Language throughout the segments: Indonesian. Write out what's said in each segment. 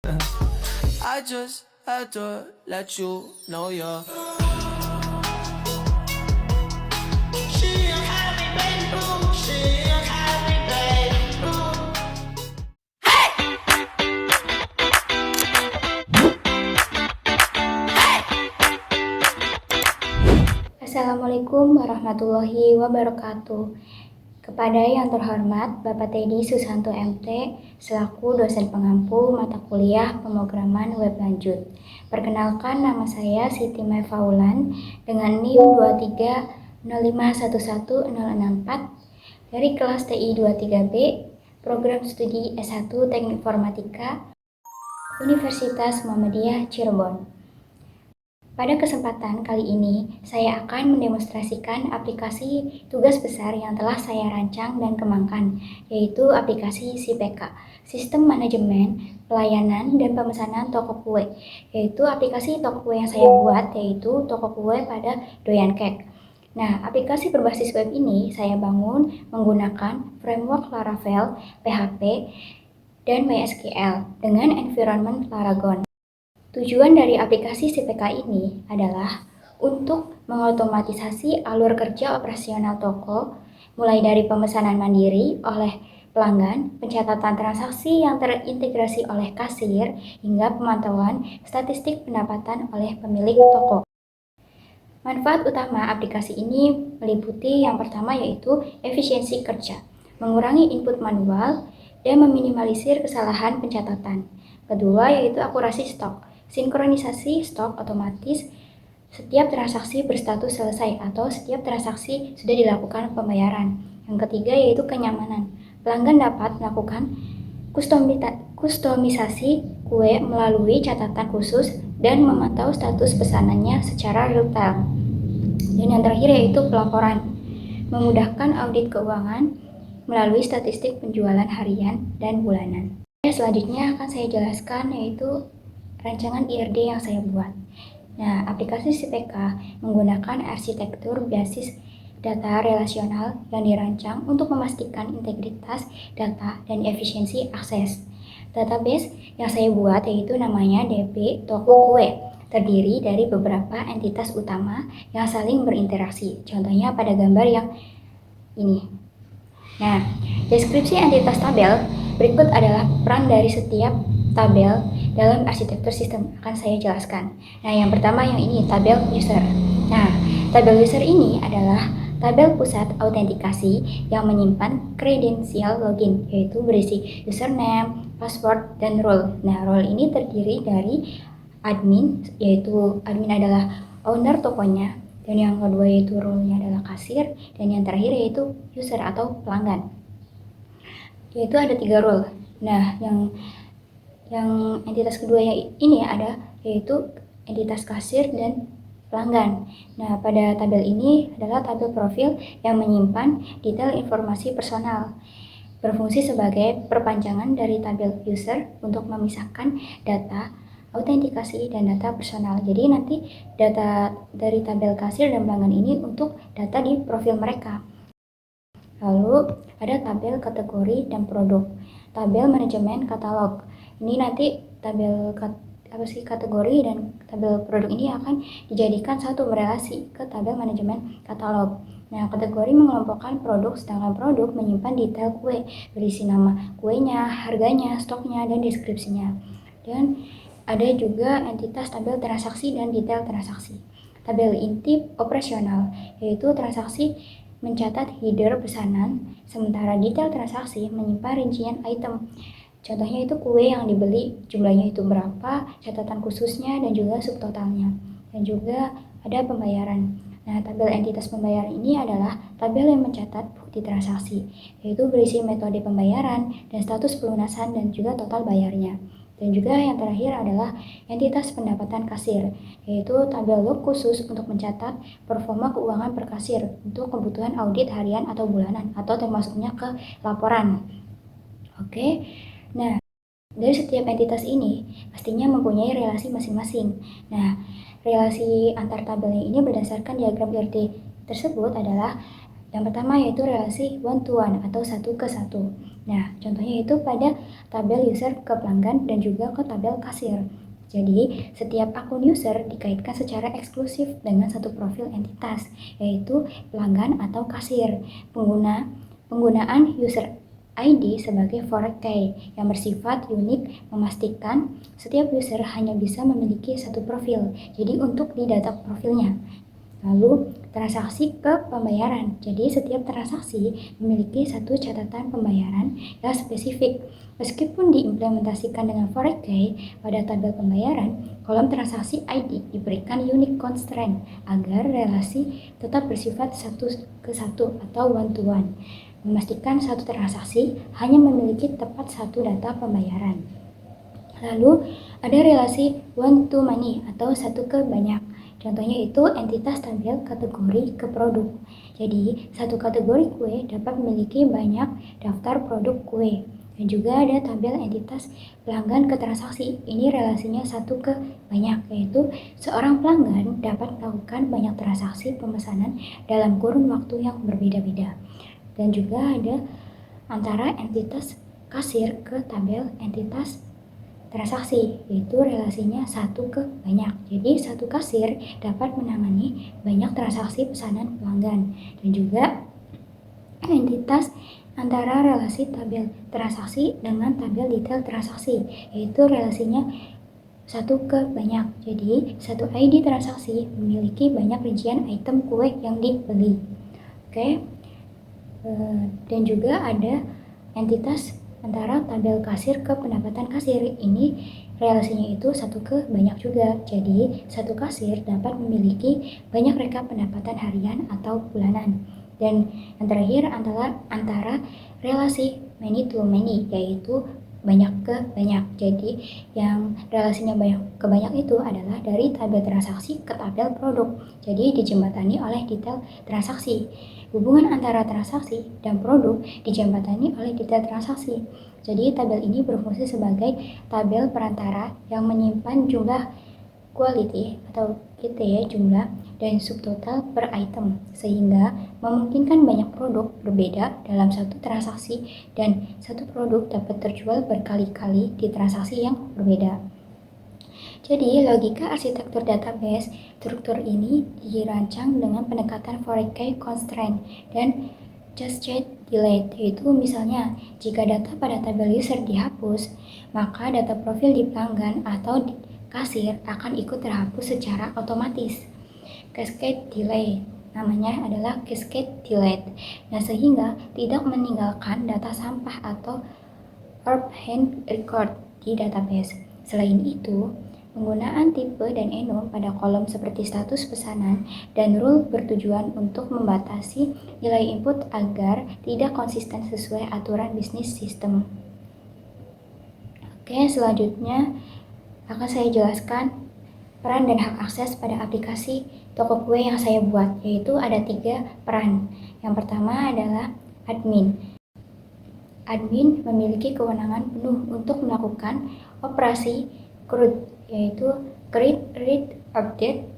I just had to let you know you're. She a happy baby, she a happy baby. Assalamualaikum warahmatullahi wabarakatuh. Kepada yang terhormat Bapak Teddy Susanto MT selaku dosen pengampu mata kuliah pemrograman web lanjut. Perkenalkan, nama saya Siti Mai Faulan dengan NIM 230511064 dari kelas TI 23B, program studi S1 Teknik Informatika, Universitas Muhammadiyah Cirebon. Pada kesempatan kali ini, saya akan mendemonstrasikan aplikasi tugas besar yang telah saya rancang dan kembangkan, yaitu aplikasi SIPK, Sistem Manajemen, Pelayanan, dan Pemesanan Toko Kue, yaitu aplikasi toko kue yang saya buat, yaitu toko kue pada Doyan Cake. Nah, aplikasi berbasis web ini saya bangun menggunakan framework Laravel, PHP, dan MySQL dengan environment Laragon. Tujuan dari aplikasi SIPK ini adalah untuk mengotomatisasi alur kerja operasional toko, mulai dari pemesanan mandiri oleh pelanggan, pencatatan transaksi yang terintegrasi oleh kasir, hingga pemantauan statistik pendapatan oleh pemilik toko. Manfaat utama aplikasi ini meliputi yang pertama yaitu efisiensi kerja, mengurangi input manual, dan meminimalisir kesalahan pencatatan. Kedua yaitu akurasi stok, sinkronisasi stok otomatis setiap transaksi berstatus selesai atau setiap transaksi sudah dilakukan pembayaran. Yang ketiga yaitu kenyamanan. Pelanggan dapat melakukan kustomisasi kue melalui catatan khusus dan memantau status pesanannya secara real-time. Dan yang terakhir yaitu pelaporan, memudahkan audit keuangan melalui statistik penjualan harian dan bulanan. Selanjutnya akan saya jelaskan yaitu rancangan IRD yang saya buat. Nah, aplikasi SIPK menggunakan arsitektur basis data relasional yang dirancang untuk memastikan integritas data dan efisiensi akses. Database yang saya buat yaitu namanya DB Toko Kue, terdiri dari beberapa entitas utama yang saling berinteraksi. Contohnya pada gambar yang ini. Nah, deskripsi entitas tabel berikut adalah peran dari setiap tabel dalam arsitektur sistem, akan saya jelaskan. Nah, yang pertama yang ini, tabel user. Nah, tabel user ini adalah tabel pusat autentikasi yang menyimpan kredensial login, yaitu berisi username, password, dan role. Nah, role ini terdiri dari admin, yaitu admin adalah owner tokonya, dan yang kedua yaitu role-nya adalah kasir, dan yang terakhir yaitu user atau pelanggan. Yaitu ada 3 role. Nah, yang entitas kedua ini ada yaitu entitas kasir dan pelanggan. Nah, pada tabel ini adalah tabel profil yang menyimpan detail informasi personal, berfungsi sebagai perpanjangan dari tabel user untuk memisahkan data autentikasi dan data personal. Jadi nanti data dari tabel kasir dan pelanggan ini untuk data di profil mereka. Lalu ada tabel kategori dan produk, tabel manajemen katalog. Ini nanti tabel kategori dan tabel produk ini akan dijadikan satu berelasi ke tabel manajemen katalog. Nah, kategori mengelompokkan produk, sedangkan produk menyimpan detail kue, berisi nama kuenya, harganya, stoknya, dan deskripsinya. Dan ada juga entitas tabel transaksi dan detail transaksi. Tabel inti operasional, yaitu transaksi mencatat header pesanan, sementara detail transaksi menyimpan rincian item. Contohnya itu kue yang dibeli, jumlahnya itu berapa, catatan khususnya, dan juga subtotalnya. Dan juga ada pembayaran. Nah, tabel entitas pembayaran ini adalah tabel yang mencatat bukti transaksi, yaitu berisi metode pembayaran dan status pelunasan dan juga total bayarnya. Dan juga yang terakhir adalah entitas pendapatan kasir, yaitu tabel log khusus untuk mencatat performa keuangan per kasir untuk kebutuhan audit harian atau bulanan, atau termasuknya ke laporan. Oke, nah dari setiap entitas ini pastinya mempunyai relasi masing-masing. Nah, relasi antar tabelnya ini berdasarkan diagram IRD tersebut adalah Yang pertama yaitu relasi one to one atau satu ke satu. Nah, contohnya itu pada tabel user ke pelanggan dan juga ke tabel kasir. Jadi, setiap akun user dikaitkan secara eksklusif dengan satu profil entitas, yaitu pelanggan atau kasir. Penggunaan user ID sebagai foreign key yang bersifat unik memastikan setiap user hanya bisa memiliki satu profil. Jadi, untuk di data profilnya. Lalu, transaksi ke pembayaran. Jadi, setiap transaksi memiliki satu catatan pembayaran yang spesifik. Meskipun diimplementasikan dengan foreign key pada tabel pembayaran, kolom transaksi ID diberikan unique constraint agar relasi tetap bersifat satu ke satu atau one to one. Memastikan satu transaksi hanya memiliki tepat satu data pembayaran. Lalu, ada relasi one to many atau satu ke banyak. Contohnya itu entitas tabel kategori ke produk. Jadi, satu kategori kue dapat memiliki banyak daftar produk kue. Dan juga ada tabel entitas pelanggan ke transaksi. Ini relasinya satu ke banyak, yaitu seorang pelanggan dapat melakukan banyak transaksi pemesanan dalam kurun waktu yang berbeda-beda. Dan juga ada antara entitas kasir ke tabel entitas transaksi, yaitu relasinya satu ke banyak. Jadi, satu kasir dapat menangani banyak transaksi pesanan pelanggan. Dan juga entitas antara relasi tabel transaksi dengan tabel detail transaksi, yaitu relasinya satu ke banyak. Jadi, satu ID transaksi memiliki banyak rincian item kue yang dibeli. Oke. Dan juga ada entitas antara tabel kasir ke pendapatan kasir. Ini relasinya itu satu ke banyak juga. Jadi, satu kasir dapat memiliki banyak rekap pendapatan harian atau bulanan. Dan yang terakhir antara relasi many to many, yaitu banyak ke banyak. Jadi, yang relasinya banyak ke banyak itu adalah dari tabel transaksi ke tabel produk. Jadi, dijembatani oleh detail transaksi. Hubungan antara transaksi dan produk dijembatani oleh detail transaksi. Jadi, tabel ini berfungsi sebagai tabel perantara yang menyimpan jumlah quality atau jumlah dan subtotal per item, sehingga memungkinkan banyak produk berbeda dalam satu transaksi dan satu produk dapat terjual berkali-kali di transaksi yang berbeda. Jadi, logika arsitektur database struktur ini dirancang dengan pendekatan foreign key constraint dan cascade delete, yaitu misalnya jika data pada tabel user dihapus, maka data profil di pelanggan atau di kasir akan ikut terhapus secara otomatis. Cascade delete namanya adalah cascade delete. Nah, sehingga tidak meninggalkan data sampah atau orphan record di database. Selain itu, penggunaan tipe dan enum pada kolom seperti status pesanan dan rule bertujuan untuk membatasi nilai input agar tidak konsisten sesuai aturan bisnis sistem. Oke, selanjutnya akan saya jelaskan peran dan hak akses pada aplikasi toko kue yang saya buat, yaitu ada 3 peran. Yang pertama adalah admin. Admin memiliki kewenangan penuh untuk melakukan operasi CRUD, yaitu create, read, update,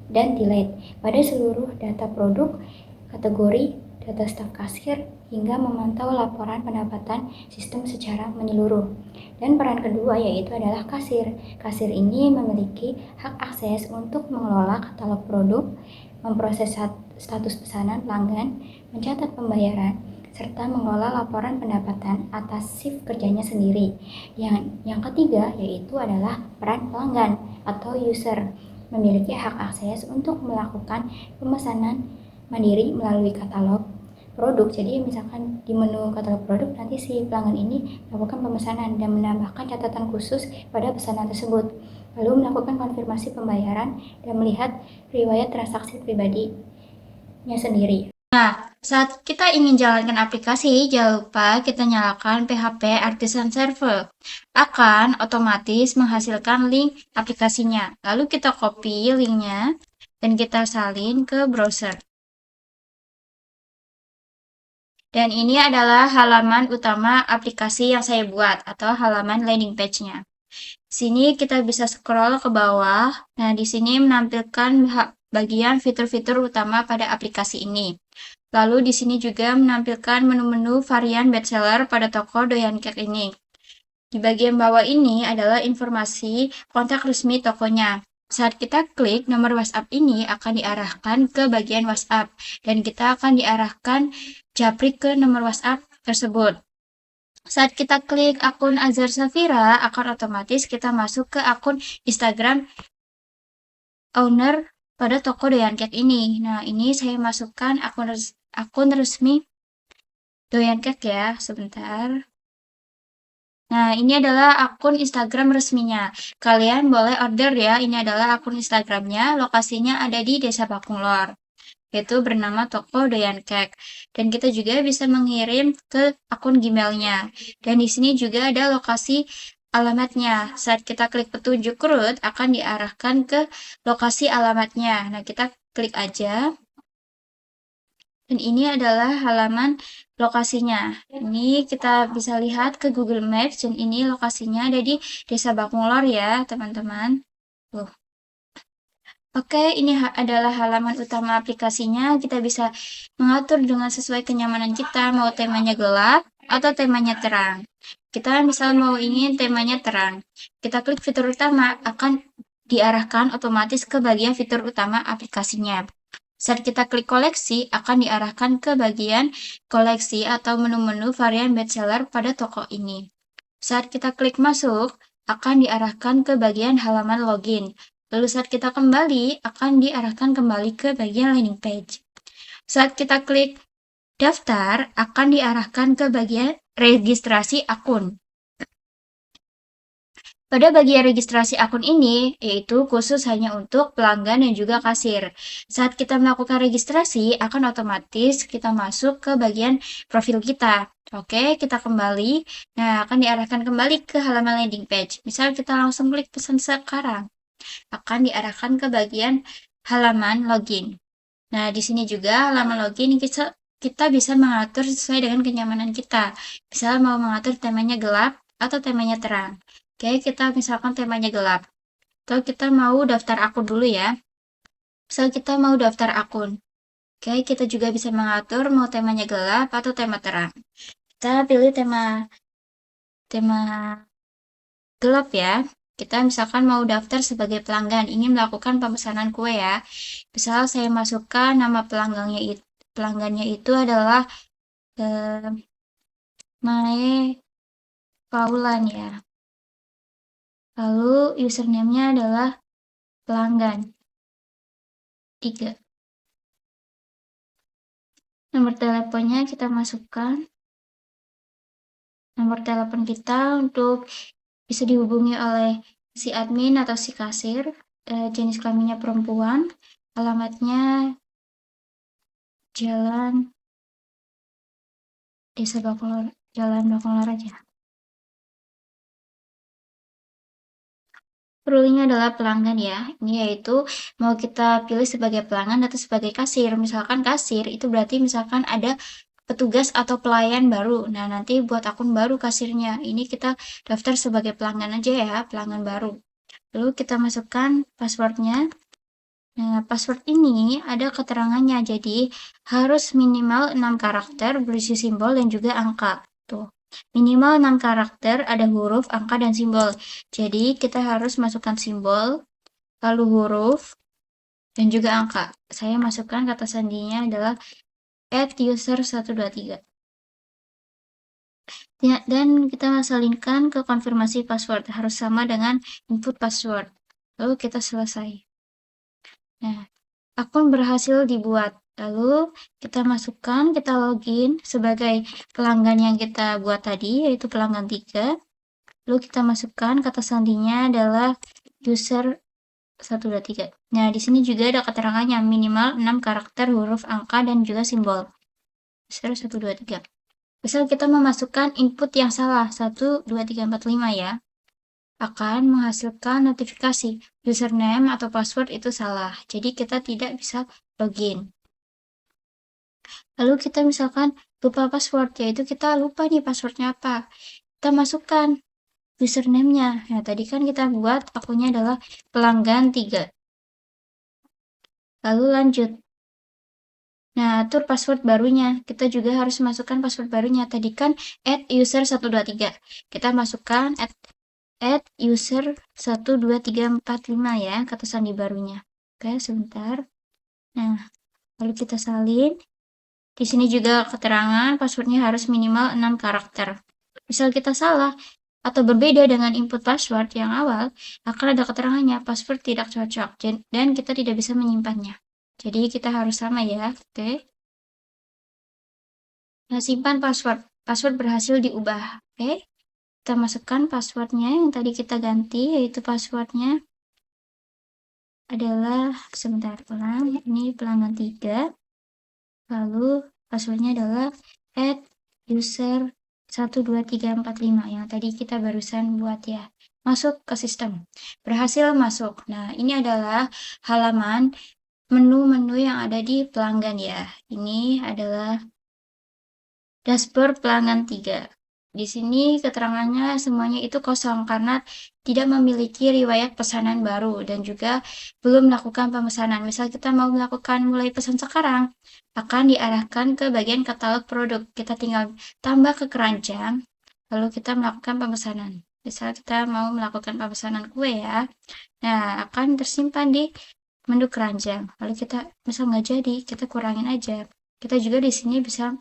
dan delete pada seluruh data produk, kategori, data staf kasir, hingga memantau laporan pendapatan sistem secara menyeluruh. Dan peran kedua yaitu adalah kasir. Kasir ini memiliki hak akses untuk mengelola katalog produk, memproses status pesanan pelanggan, mencatat pembayaran, serta mengelola laporan pendapatan atas shift kerjanya sendiri. Yang ketiga yaitu adalah peran pelanggan atau user, memiliki hak akses untuk melakukan pemesanan mandiri melalui katalog produk. Jadi, misalkan di menu katalog produk nanti si pelanggan ini melakukan pemesanan dan menambahkan catatan khusus pada pesanan tersebut, lalu melakukan konfirmasi pembayaran dan melihat riwayat transaksi pribadinya sendiri. Nah, saat kita ingin jalankan aplikasi, jangan lupa kita nyalakan PHP Artisan Server. Akan otomatis menghasilkan link aplikasinya. Lalu kita copy linknya dan kita salin ke browser. Dan ini adalah halaman utama aplikasi yang saya buat atau halaman landing page-nya. Sini kita bisa scroll ke bawah. Nah, di sini menampilkan bagian fitur-fitur utama pada aplikasi ini. Lalu di sini juga menampilkan menu-menu varian bestseller pada toko doyan cake ini. Di bagian bawah ini adalah informasi kontak resmi tokonya. Saat kita klik nomor WhatsApp ini akan diarahkan ke bagian WhatsApp dan kita akan diarahkan japri ke nomor WhatsApp tersebut. Saat kita klik akun Azhar Safira, akan otomatis kita masuk ke akun Instagram owner pada toko doyan cake ini. Nah, ini saya masukkan akun resmi doyan cake ya, sebentar. Nah, ini adalah akun Instagram resminya. Kalian boleh order ya, ini adalah akun Instagramnya, lokasinya ada di Desa Bakunglor, yaitu bernama Toko Doyan Cake. Dan kita juga bisa mengirim ke akun Gmailnya. Dan di sini juga ada lokasi alamatnya. Saat kita klik petunjuk root, akan diarahkan ke lokasi alamatnya. Nah, kita klik aja. Dan ini adalah halaman lokasinya. Ini kita bisa lihat ke Google Maps dan ini lokasinya ada di Desa Bakunglor ya, teman-teman. Oke, ini adalah halaman utama aplikasinya. Kita bisa mengatur dengan sesuai kenyamanan kita, mau temanya gelap atau temanya terang. Kita misal mau ingin temanya terang. Kita klik fitur utama, akan diarahkan otomatis ke bagian fitur utama aplikasinya. Saat kita klik koleksi, akan diarahkan ke bagian koleksi atau menu-menu varian bestseller pada toko ini. Saat kita klik masuk, akan diarahkan ke bagian halaman login. Lalu saat kita kembali, akan diarahkan kembali ke bagian landing page. Saat kita klik daftar, akan diarahkan ke bagian registrasi akun. Pada bagian registrasi akun ini, yaitu khusus hanya untuk pelanggan dan juga kasir. Saat kita melakukan registrasi, akan otomatis kita masuk ke bagian profil kita. Oke, kita kembali. Nah, akan diarahkan kembali ke halaman landing page. Misal kita langsung klik pesan sekarang, akan diarahkan ke bagian halaman login. Nah, di sini juga halaman login kita bisa mengatur sesuai dengan kenyamanan kita. Misalnya mau mengatur temanya gelap atau temanya terang. Oke, kita misalkan temanya gelap. Atau kita mau daftar akun dulu ya. Misal kita mau daftar akun. Oke, kita juga bisa mengatur mau temanya gelap atau tema terang. Kita pilih tema gelap ya. Kita misalkan mau daftar sebagai pelanggan, ingin melakukan pemesanan kue ya. Misal saya masukkan nama pelanggannya itu adalah Mae Paulan ya. Lalu username-nya adalah pelanggan 3. Nomor teleponnya kita masukkan. Nomor telepon kita untuk bisa dihubungi oleh si admin atau si kasir. Jenis kelaminnya perempuan. Alamatnya Jalan Desa Bakunglor, Jalan Bakunglor aja. Rule-nya adalah pelanggan ya. Ini yaitu mau kita pilih sebagai pelanggan atau sebagai kasir. Misalkan kasir itu berarti misalkan ada petugas atau pelayan baru. Nah, nanti buat akun baru kasirnya. Ini kita daftar sebagai pelanggan aja ya, pelanggan baru. Lalu kita masukkan passwordnya. Nah, password ini ada keterangannya. Jadi, harus minimal 6 karakter berisi simbol dan juga angka. Tuh. Minimal 6 karakter, ada huruf, angka, dan simbol. Jadi, kita harus masukkan simbol, lalu huruf, dan juga angka. Saya masukkan kata sandinya adalah @user123. Ya, dan kita salingkan ke konfirmasi password. Harus sama dengan input password. Lalu kita selesai. Nah, akun berhasil dibuat. Lalu kita masukkan, kita login sebagai pelanggan yang kita buat tadi, yaitu pelanggan 3. Lalu kita masukkan kata sandinya adalah user123. Nah, di sini juga ada keterangannya minimal 6 karakter, huruf, angka, dan juga simbol. User123. Misal kita memasukkan input yang salah, 1, 2, 3, 4, 5 ya, akan menghasilkan notifikasi username atau password itu salah. Jadi kita tidak bisa login. Lalu kita misalkan lupa password, yaitu kita lupa nih passwordnya apa. Kita masukkan username-nya. Nah, tadi kan kita buat akunnya adalah pelanggan 3. lalu lanjut. Nah, atur password barunya. Kita juga harus masukkan password barunya. Tadi kan @user123. Kita masukkan @user12345 ya, kata sandi barunya. Oke, sebentar. Nah, lalu kita salin. Di sini juga keterangan passwordnya harus minimal 6 karakter. Misal kita salah atau berbeda dengan input password yang awal, akan ada keterangannya password tidak cocok dan kita tidak bisa menyimpannya. Jadi kita harus sama ya, oke. Nah, simpan password. Password berhasil diubah, oke. Kita masukkan passwordnya yang tadi kita ganti, yaitu passwordnya adalah, sebentar ulang, ini pelanggan 3. Lalu passwordnya adalah @user12345 yang tadi kita barusan buat ya. Masuk ke sistem. Berhasil masuk. Nah, ini adalah halaman menu-menu yang ada di pelanggan ya. Ini adalah dashboard pelanggan 3. Di sini keterangannya semuanya itu kosong karena tidak memiliki riwayat pesanan baru dan juga belum melakukan pemesanan. Misal kita mau melakukan mulai pesan sekarang, akan diarahkan ke bagian katalog produk. Kita tinggal tambah ke keranjang, lalu kita melakukan pemesanan. Misal kita mau melakukan pemesanan kue ya, nah akan tersimpan di menu keranjang. Lalu kita misal nggak jadi, kita kurangin aja. Kita juga di sini bisa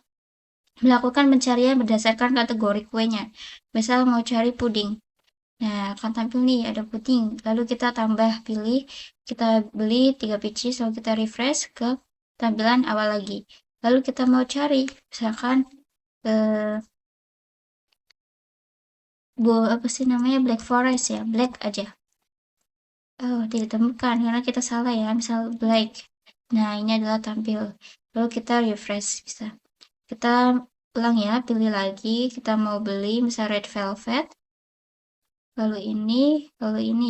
melakukan pencarian berdasarkan kategori kuenya. Misal mau cari puding. Nah, akan tampil nih ada puding. Lalu kita tambah pilih, kita beli 3 biji, lalu kita refresh ke tampilan awal lagi. Lalu kita mau cari, misalkan apa sih namanya, black forest ya, black aja. Oh, tidak ditemukan karena kita salah ya, misal black. Nah, ini adalah tampil. Lalu kita refresh bisa. Kita ulang ya, pilih lagi, kita mau beli misal red velvet, lalu ini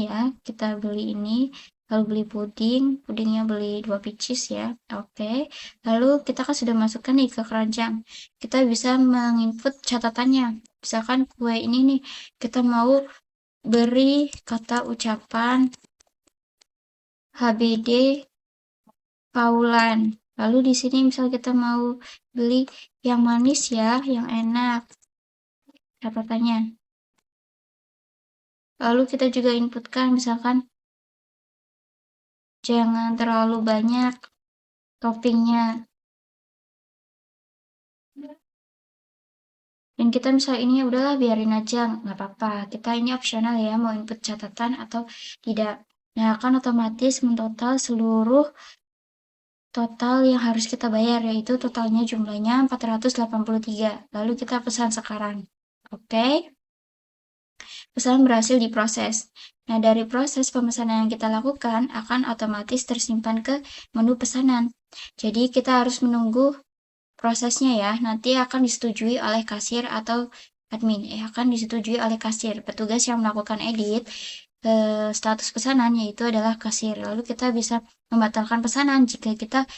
ya, kita beli ini, lalu beli pudingnya beli 2 pieces ya, oke. Lalu kita kan sudah masukkan nih ke keranjang, kita bisa menginput catatannya, misalkan kue ini nih, kita mau beri kata ucapan HBD Paulan. Lalu di sini misal kita mau beli yang manis ya, yang enak catatannya. Lalu kita juga inputkan misalkan jangan terlalu banyak toppingnya. Dan kita misal ini udahlah biarin aja, nggak apa-apa. Kita ini opsional ya, mau input catatan atau tidak. Nah, akan otomatis mentotal seluruh total yang harus kita bayar, yaitu totalnya jumlahnya 483. Lalu kita pesan sekarang. Oke. Pesanan berhasil diproses. Nah, dari proses pemesanan yang kita lakukan akan otomatis tersimpan ke menu pesanan. Jadi, kita harus menunggu prosesnya ya. Nanti akan disetujui oleh kasir atau admin. Akan disetujui oleh kasir. Petugas yang melakukan edit status pesanan yaitu adalah kasir. Lalu kita bisa membatalkan pesanan jika kita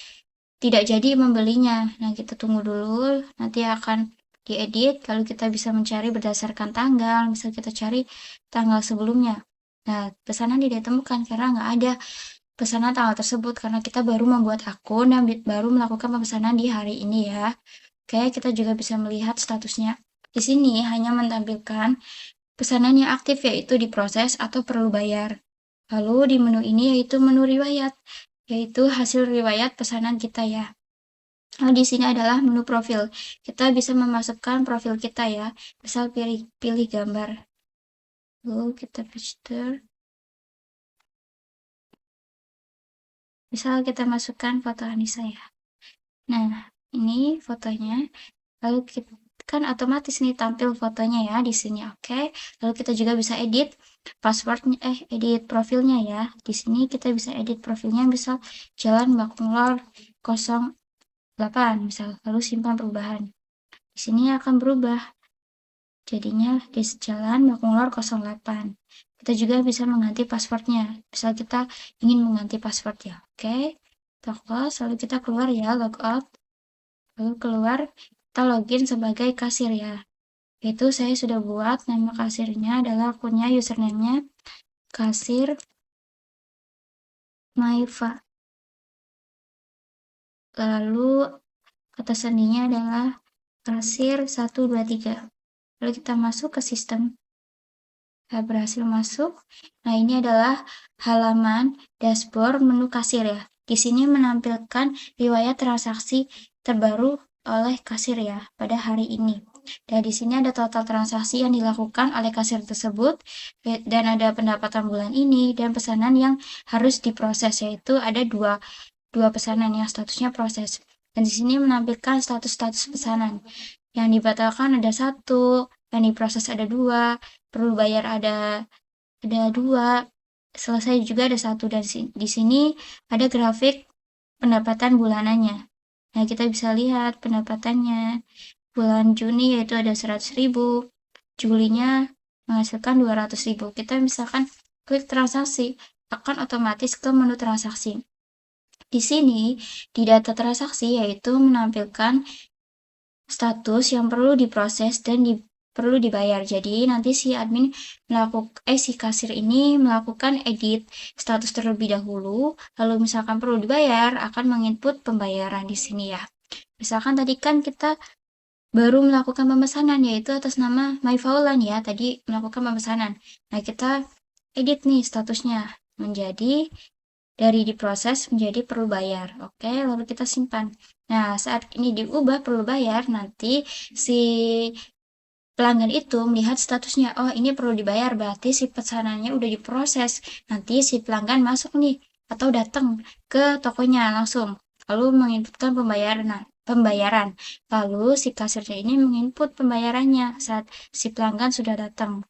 tidak jadi membelinya. Nah, kita tunggu dulu, nanti akan diedit, lalu kita bisa mencari berdasarkan tanggal, misal kita cari tanggal sebelumnya. Nah, pesanan tidak ditemukan karena nggak ada pesanan tanggal tersebut karena kita baru membuat akun dan baru melakukan pemesanan di hari ini ya. Oke, kita juga bisa melihat statusnya. Di sini hanya menampilkan pesanan yang aktif yaitu diproses atau perlu bayar. Lalu di menu ini yaitu menu riwayat, yaitu hasil riwayat pesanan kita ya. Lalu di sini adalah menu profil. Kita bisa memasukkan profil kita ya. Misal pilih gambar. Lalu kita paste. Misal kita masukkan foto Anissa ya. Nah, ini fotonya. Lalu kita kan otomatis nih tampil fotonya ya di sini, oke. Lalu kita juga bisa edit passwordnya, edit profilnya ya. Di sini kita bisa edit profilnya, misal Jalan Bakunglor 08 misal, lalu simpan perubahan. Di sini akan berubah. Jadinya di Jalan Bakunglor 08. Kita juga bisa mengganti passwordnya. Misal kita ingin mengganti password ya, oke. Kita close, lalu kita keluar ya, logout. Lalu keluar, kita login sebagai kasir ya. Itu saya sudah buat nama kasirnya adalah akunnya, username-nya kasir Maifa. lalu kata sandinya adalah kasir 123. Lalu kita masuk ke sistem. Berhasil masuk. Nah, ini adalah halaman dashboard menu kasir ya. Di sini menampilkan riwayat transaksi terbaru oleh kasir ya pada hari ini. Dan di sini ada total transaksi yang dilakukan oleh kasir tersebut dan ada pendapatan bulan ini dan pesanan yang harus diproses, yaitu ada dua pesanan yang statusnya proses. Dan di sini menampilkan status-status pesanan. Yang dibatalkan ada 1, yang diproses ada 2, perlu bayar ada 2, selesai juga ada 1, dan di sini ada grafik pendapatan bulanannya. Nah, kita bisa lihat pendapatannya. Bulan Juni yaitu ada 100.000, Julinya menghasilkan 200.000. Kita misalkan klik transaksi, akan otomatis ke menu transaksi. Di sini, di data transaksi yaitu menampilkan status yang perlu diproses dan perlu dibayar. Jadi nanti si admin si kasir ini melakukan edit status terlebih dahulu, lalu misalkan perlu dibayar akan menginput pembayaran di sini ya. Misalkan tadi kan kita baru melakukan pemesanan yaitu atas nama My Faulan ya, tadi melakukan pemesanan. Nah, kita edit nih statusnya menjadi dari diproses menjadi perlu bayar. Oke, lalu kita simpan. Nah, saat ini diubah perlu bayar, nanti si pelanggan itu melihat statusnya, oh ini perlu dibayar, berarti si pesanannya udah diproses. Nanti si pelanggan masuk nih, atau datang ke tokonya langsung, lalu menginputkan pembayaran. Lalu si kasirnya ini menginput pembayarannya saat si pelanggan sudah datang.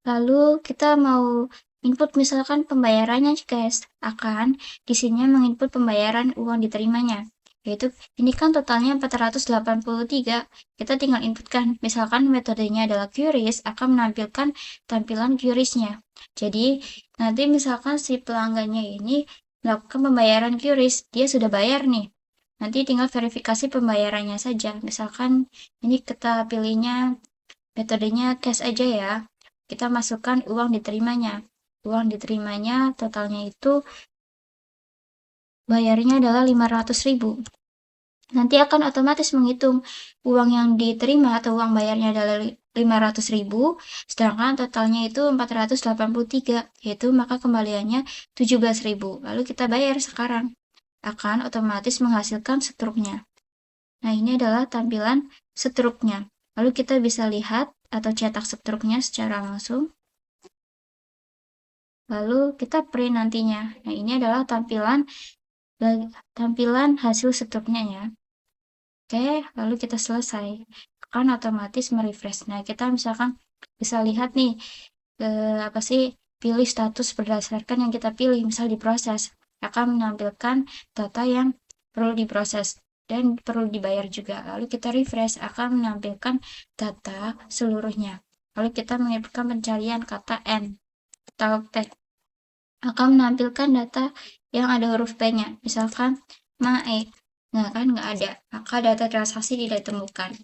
Lalu kita mau input misalkan pembayarannya guys, akan di sini menginput pembayaran uang diterimanya. Yaitu ini kan totalnya 483, kita tinggal inputkan. Misalkan metodenya adalah QRIS, akan menampilkan tampilan QRIS-nya. Jadi nanti misalkan si pelanggannya ini melakukan pembayaran QRIS, dia sudah bayar nih. Nanti tinggal verifikasi pembayarannya saja. Misalkan ini kita pilihnya metodenya cash aja ya. Kita masukkan uang diterimanya. Uang diterimanya totalnya itu bayarnya adalah 500.000. Nanti akan otomatis menghitung uang yang diterima atau uang bayarnya adalah 500.000, sedangkan totalnya itu 483, yaitu maka kembaliannya 17.000. Lalu kita bayar sekarang. Akan otomatis menghasilkan struknya. Nah, ini adalah tampilan struknya. Lalu kita bisa lihat atau cetak struknya secara langsung. Lalu kita print nantinya. Nah, ini adalah tampilan hasil struknya ya. Oke, lalu kita selesai. Akan otomatis merefresh. Nah, kita misalkan bisa lihat nih, pilih status berdasarkan yang kita pilih. Misal diproses, akan menampilkan data yang perlu diproses dan perlu dibayar juga. Lalu kita refresh, akan menampilkan data seluruhnya. Lalu kita menginputkan pencarian kata N atau P. Akan menampilkan data yang ada huruf P-nya. Misalkan MAE. Nah, kan nggak ada. Maka data transaksi tidak ditemukan.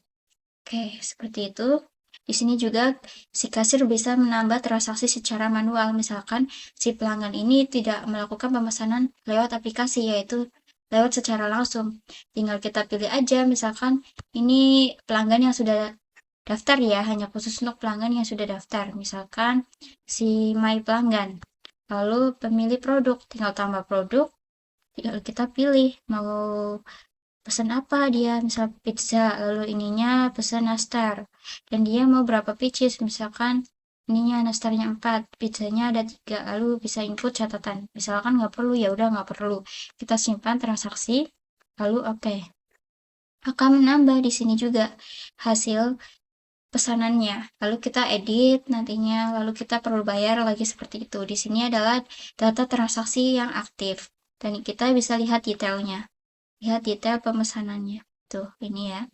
Oke, seperti itu. Di sini juga si kasir bisa menambah transaksi secara manual. Misalkan si pelanggan ini tidak melakukan pemesanan lewat aplikasi, yaitu lewat secara langsung. Tinggal kita pilih aja, misalkan ini pelanggan yang sudah daftar ya, hanya khusus untuk pelanggan yang sudah daftar. Misalkan si My Pelanggan. Lalu pemilih produk, tinggal tambah produk. Tinggal kita pilih mau pesan apa dia, misal pizza, lalu ininya pesan nastar, dan dia mau berapa pieces, misalkan ininya nastarnya 4, pizzanya ada 3, lalu bisa input catatan. Misalkan nggak perlu, ya udah nggak perlu, kita simpan transaksi, lalu oke. Akan menambah di sini juga hasil pesanannya, lalu kita edit nantinya, lalu kita perlu bayar lagi seperti itu. Di sini adalah data transaksi yang aktif, dan kita bisa lihat detailnya. Lihat detail pemesanannya. Tuh, ini ya.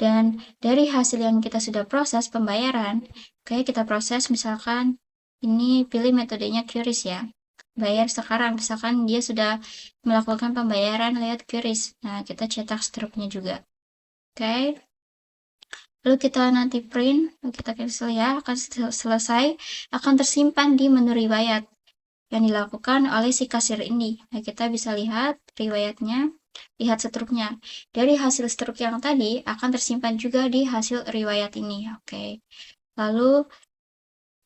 Dan dari hasil yang kita sudah proses pembayaran, oke, kita proses misalkan ini pilih metodenya QRIS ya. Bayar sekarang, misalkan dia sudah melakukan pembayaran lewat QRIS. Nah, kita cetak struknya juga. Oke. Lalu kita nanti print, lalu kita cancel ya, akan selesai, akan tersimpan di menu riwayat yang dilakukan oleh si kasir ini. Nah, kita bisa lihat riwayatnya. Lihat struknya. Dari hasil struk yang tadi akan tersimpan juga di hasil riwayat ini. Oke. Lalu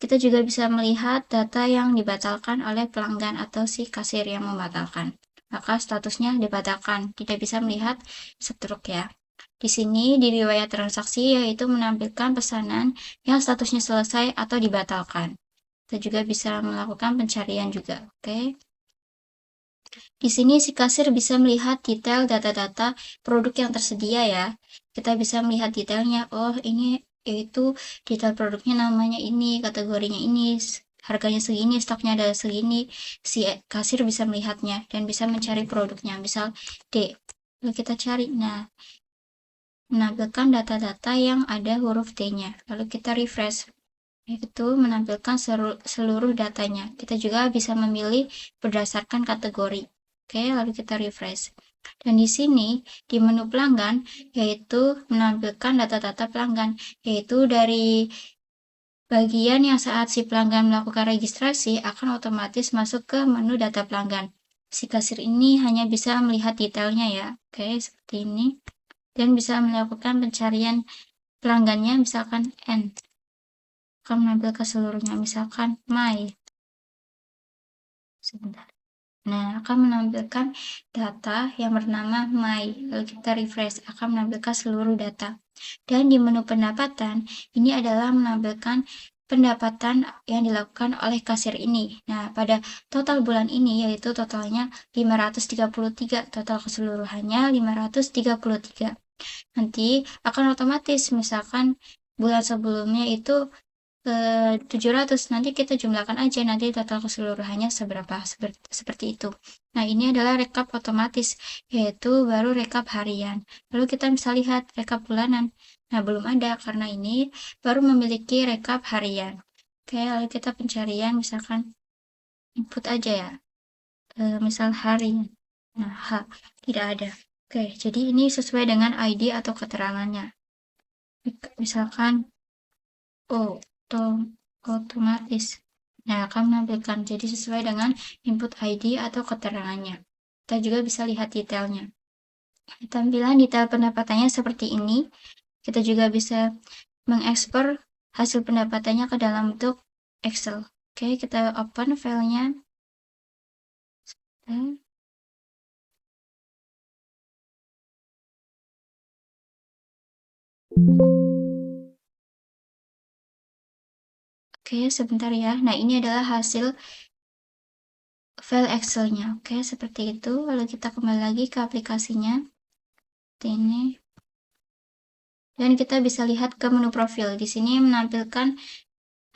kita juga bisa melihat data yang dibatalkan oleh pelanggan atau si kasir yang membatalkan. Maka statusnya dibatalkan, tidak bisa melihat struk ya. Di sini di riwayat transaksi yaitu menampilkan pesanan yang statusnya selesai atau dibatalkan. Kita juga bisa melakukan pencarian juga. Oke. Di sini si kasir bisa melihat detail data-data produk yang tersedia ya. Kita bisa melihat detailnya. Oh, ini yaitu detail produknya namanya ini, kategorinya ini, harganya segini, stoknya ada segini. Si kasir bisa melihatnya dan bisa mencari produknya. Misal D. Lalu kita cari. Nah, menampilkan data-data yang ada huruf D-nya. Lalu kita refresh. Itu menampilkan seluruh datanya. Kita juga bisa memilih berdasarkan kategori. Oke, lalu kita refresh. Dan di sini, di menu pelanggan, yaitu menampilkan data-data pelanggan, yaitu dari bagian yang saat si pelanggan melakukan registrasi akan otomatis masuk ke menu data pelanggan. Si kasir ini hanya bisa melihat detailnya ya. Oke, seperti ini. Dan bisa melakukan pencarian pelanggannya, misalkan N. Akan menampilkan seluruhnya, misalkan my. Sebentar. Nah, akan menampilkan data yang bernama my. Lalu kita refresh, akan menampilkan seluruh data. Dan di menu pendapatan, ini adalah menampilkan pendapatan yang dilakukan oleh kasir ini. Nah, pada total bulan ini yaitu totalnya 533, total keseluruhannya 533. Nanti akan otomatis misalkan bulan sebelumnya itu 700, nanti kita jumlahkan aja nanti total keseluruhannya seberapa, seperti itu. Nah, ini adalah rekap otomatis, yaitu baru rekap harian. Lalu kita bisa lihat rekap bulanan. Nah, belum ada karena ini baru memiliki rekap harian. Oke, lalu kita pencarian misalkan input aja ya. Misal hari. Nah, H tidak ada. Oke, jadi ini sesuai dengan ID atau keterangannya. Misalkan otomatis. Nah, akan menampilkan jadi sesuai dengan input ID atau keterangannya. Kita juga bisa lihat detailnya. Tampilan detail pendapatannya seperti ini. Kita juga bisa mengekspor hasil pendapatannya ke dalam bentuk Excel. Oke, kita open filenya. Oke, sebentar ya. Nah, ini adalah hasil file Excel-nya. Oke, seperti itu. Lalu kita kembali lagi ke aplikasinya. Seperti ini. Dan kita bisa lihat ke menu profil. Di sini menampilkan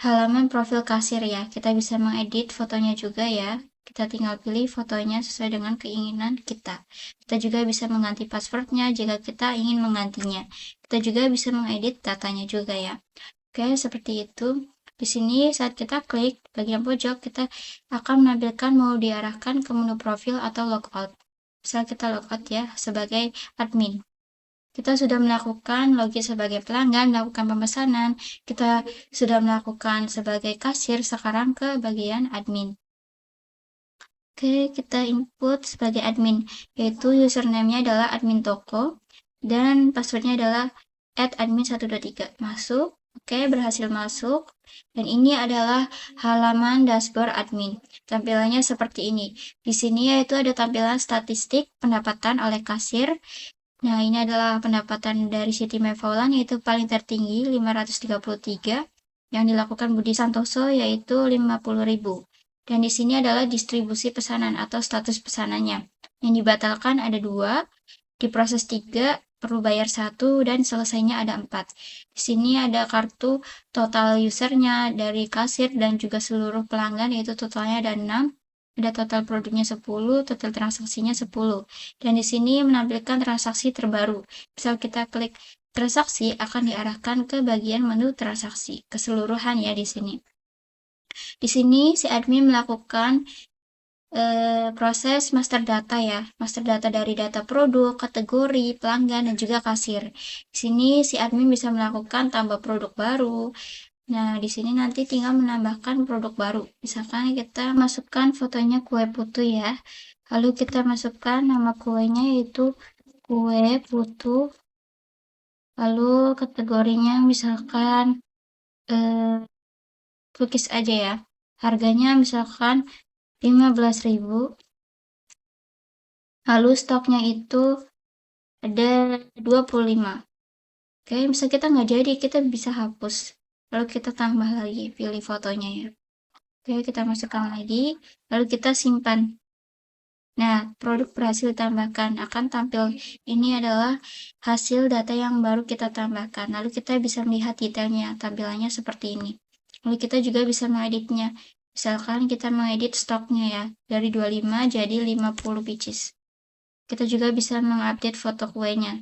halaman profil kasir ya. Kita bisa mengedit fotonya juga ya. Kita tinggal pilih fotonya sesuai dengan keinginan kita. Kita juga bisa mengganti passwordnya jika kita ingin menggantinya. Kita juga bisa mengedit datanya juga ya. Oke, seperti itu. Di sini saat kita klik bagian pojok, kita akan menampilkan mau diarahkan ke menu profil atau logout. Misal kita logout ya sebagai admin. Kita sudah melakukan login sebagai pelanggan, melakukan pemesanan. Kita sudah melakukan sebagai kasir, sekarang ke bagian admin. Oke, kita input sebagai admin, yaitu username-nya adalah admin toko, dan passwordnya adalah @admin123. Masuk. Oke, berhasil masuk. Dan ini adalah halaman dashboard admin. Tampilannya seperti ini. Di sini yaitu ada tampilan statistik pendapatan oleh kasir. Nah, ini adalah pendapatan dari Siti Mevaulan yaitu paling tertinggi 533. Yang dilakukan Budi Santoso yaitu 50.000. Dan di sini adalah distribusi pesanan atau status pesanannya. Yang dibatalkan ada 2, diproses 3, perlu bayar 1, dan selesainya ada 4. Di sini ada kartu total usernya dari kasir dan juga seluruh pelanggan, yaitu totalnya ada 6. Ada total produknya 10, total transaksinya 10. Dan di sini menampilkan transaksi terbaru. Misal kita klik transaksi, akan diarahkan ke bagian menu transaksi keseluruhan ya di sini. Di sini si admin melakukan proses master data ya, master data dari data produk, kategori, pelanggan, dan juga kasir. Di sini si admin bisa melakukan tambah produk baru. Nah, di sini nanti tinggal menambahkan produk baru. Misalkan kita masukkan fotonya kue putu ya. Lalu kita masukkan nama kuenya yaitu kue putu. Lalu kategorinya misalkan cookies aja ya. Harganya misalkan 15.000. Lalu stoknya itu ada 25. Oke, misal kita nggak jadi, kita bisa hapus. Lalu kita tambah lagi, pilih fotonya ya. Oke, kita masukkan lagi, lalu kita simpan. Nah, produk berhasil ditambahkan akan tampil. Ini adalah hasil data yang baru kita tambahkan. Lalu kita bisa melihat detailnya, tampilannya seperti ini. Lalu kita juga bisa mengeditnya. Misalkan kita mengedit stoknya ya, dari 25 jadi 50 pieces. Kita juga bisa mengupdate foto kuenya.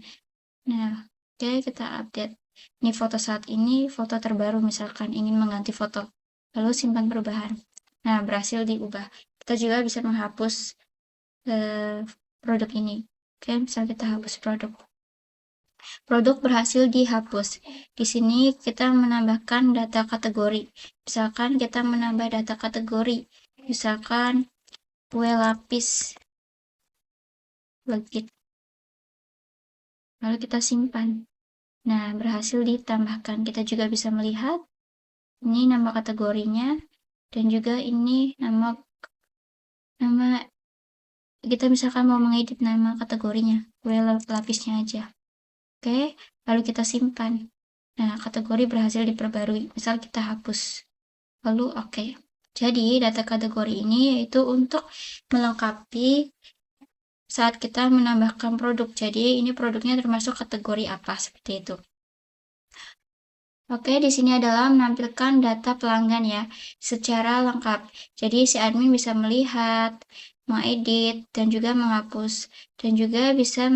Nah, oke, kita update. Ini foto saat ini, foto terbaru misalkan ingin mengganti foto. Lalu simpan perubahan. Nah, berhasil diubah. Kita juga bisa menghapus produk ini. Oke, misal kita hapus produk. Produk berhasil dihapus. Di sini kita menambahkan data kategori. Misalkan kita menambah data kategori. Misalkan kue lapis legit. Lalu kita simpan. Nah, berhasil ditambahkan. Kita juga bisa melihat ini nama kategorinya dan juga ini nama kita misalkan mau mengedit nama kategorinya, kue lapisnya aja. Oke, lalu kita simpan. Nah, kategori berhasil diperbarui. Misal kita hapus. Lalu oke. Jadi, data kategori ini yaitu untuk melengkapi saat kita menambahkan produk. Jadi, ini produknya termasuk kategori apa, seperti itu. Oke, di sini adalah menampilkan data pelanggan ya, secara lengkap. Jadi, si admin bisa melihat, mengedit, dan juga menghapus. Dan juga bisa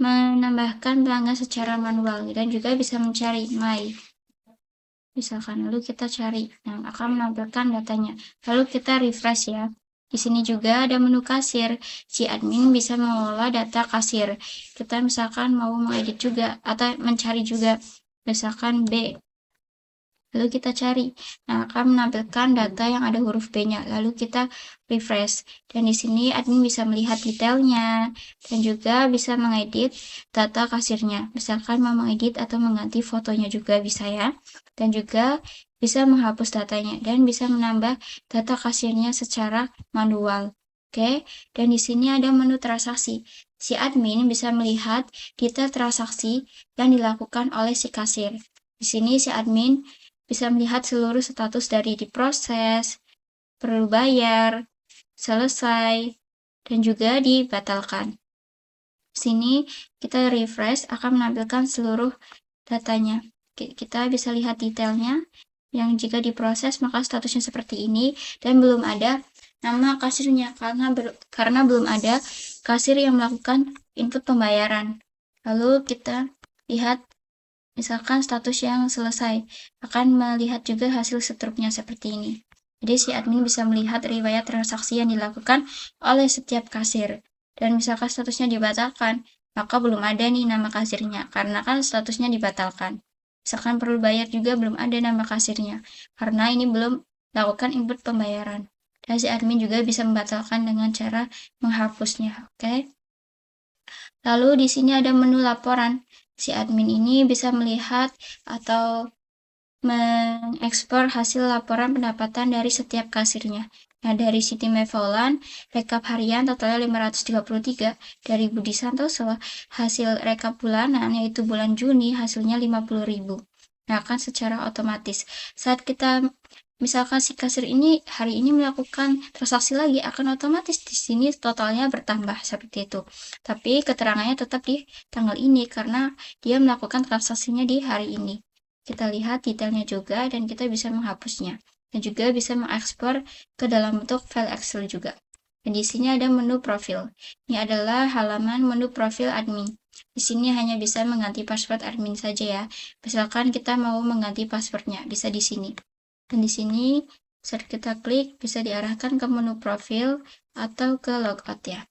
menambahkan pelanggan secara manual. Dan juga bisa mencari my. Misalkan, lalu kita cari. Nah, akan menampilkan datanya. Lalu kita refresh ya. Di sini juga ada menu kasir. Si admin bisa mengelola data kasir. Kita misalkan mau mengedit juga atau mencari juga. Misalkan B. Lalu kita cari. Nah, akan menampilkan data yang ada huruf B-nya. Lalu kita refresh. Dan di sini admin bisa melihat detailnya dan juga bisa mengedit data kasirnya. Misalkan mau mengedit atau mengganti fotonya juga bisa ya. Dan juga bisa menghapus datanya dan bisa menambah data kasirnya secara manual. Oke, dan di sini ada menu transaksi. Si admin bisa melihat detail transaksi yang dilakukan oleh si kasir. Di sini si admin bisa melihat seluruh status dari diproses, perlu bayar, selesai, dan juga dibatalkan. Di sini kita refresh akan menampilkan seluruh datanya. Kita bisa lihat detailnya yang jika diproses maka statusnya seperti ini dan belum ada nama kasirnya karena belum ada kasir yang melakukan input pembayaran. Lalu kita lihat misalkan status yang selesai, akan melihat juga hasil seterusnya seperti ini. Jadi si admin bisa melihat riwayat transaksi yang dilakukan oleh setiap kasir. Dan misalkan statusnya dibatalkan, maka belum ada nih nama kasirnya, karena kan statusnya dibatalkan. Misalkan perlu bayar juga belum ada nama kasirnya, karena ini belum melakukan input pembayaran. Dan si admin juga bisa membatalkan dengan cara menghapusnya, oke? Lalu di sini ada menu laporan. Si admin ini bisa melihat atau mengekspor hasil laporan pendapatan dari setiap kasirnya. Nah, dari Siti Mevolan, rekap harian totalnya 533. Dari Budi Santoso, hasil rekap bulanan yaitu bulan Juni hasilnya 50.000. Nah, akan secara otomatis. Saat kita misalkan si kasir ini hari ini melakukan transaksi lagi, akan otomatis di sini totalnya bertambah seperti itu. Tapi keterangannya tetap di tanggal ini karena dia melakukan transaksinya di hari ini. Kita lihat detailnya juga dan kita bisa menghapusnya. Dan juga bisa mengekspor ke dalam bentuk file Excel juga. Dan di sini ada menu profil. Ini adalah halaman menu profil admin. Di sini hanya bisa mengganti password admin saja ya. Misalkan kita mau mengganti passwordnya, bisa di sini. Dan di sini saat kita klik bisa diarahkan ke menu profil atau ke logout ya.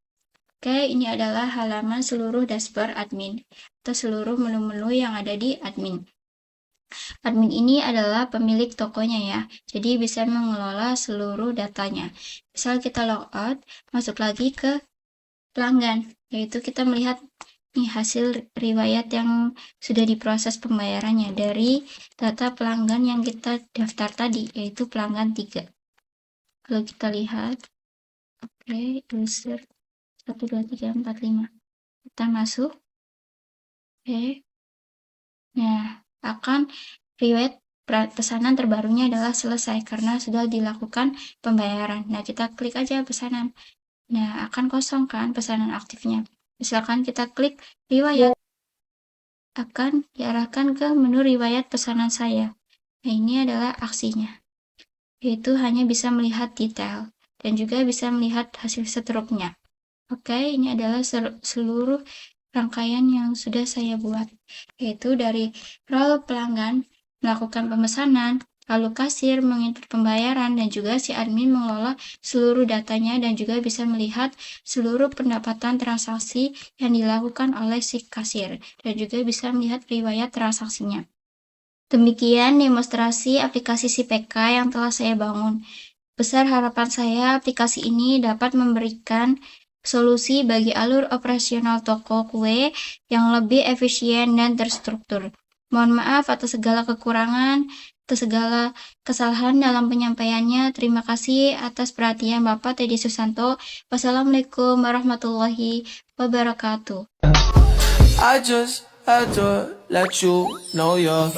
Oke, ini adalah halaman seluruh dashboard admin atau seluruh menu-menu yang ada di admin. Admin ini adalah pemilik tokonya ya, jadi bisa mengelola seluruh datanya. Misal kita logout, masuk lagi ke pelanggan, yaitu kita melihat nih hasil riwayat yang sudah diproses pembayarannya dari data pelanggan yang kita daftar tadi, yaitu pelanggan 3. Kalau kita lihat, oke, user 1, 2, 3, 4, 5. Kita masuk, oke. Nah, akan riwayat pesanan terbarunya adalah selesai karena sudah dilakukan pembayaran. Nah, kita klik aja pesanan. Nah, akan kosong kan pesanan aktifnya. Misalkan kita klik riwayat, akan diarahkan ke menu riwayat pesanan saya. Nah, ini adalah aksinya, yaitu hanya bisa melihat detail dan juga bisa melihat hasil seterusnya. Oke, ini adalah seluruh rangkaian yang sudah saya buat, yaitu dari role pelanggan, melakukan pemesanan, lalu kasir menginput pembayaran, dan juga si admin mengelola seluruh datanya dan juga bisa melihat seluruh pendapatan transaksi yang dilakukan oleh si kasir, dan juga bisa melihat riwayat transaksinya. Demikian demonstrasi aplikasi SIPK yang telah saya bangun. Besar harapan saya aplikasi ini dapat memberikan solusi bagi alur operasional toko kue yang lebih efisien dan terstruktur. Mohon maaf atas segala kekurangan, atas segala kesalahan dalam penyampaiannya. Terima kasih atas perhatian Bapak Teddy Susanto. Wassalamualaikum warahmatullahi wabarakatuh. I just had to let you know you're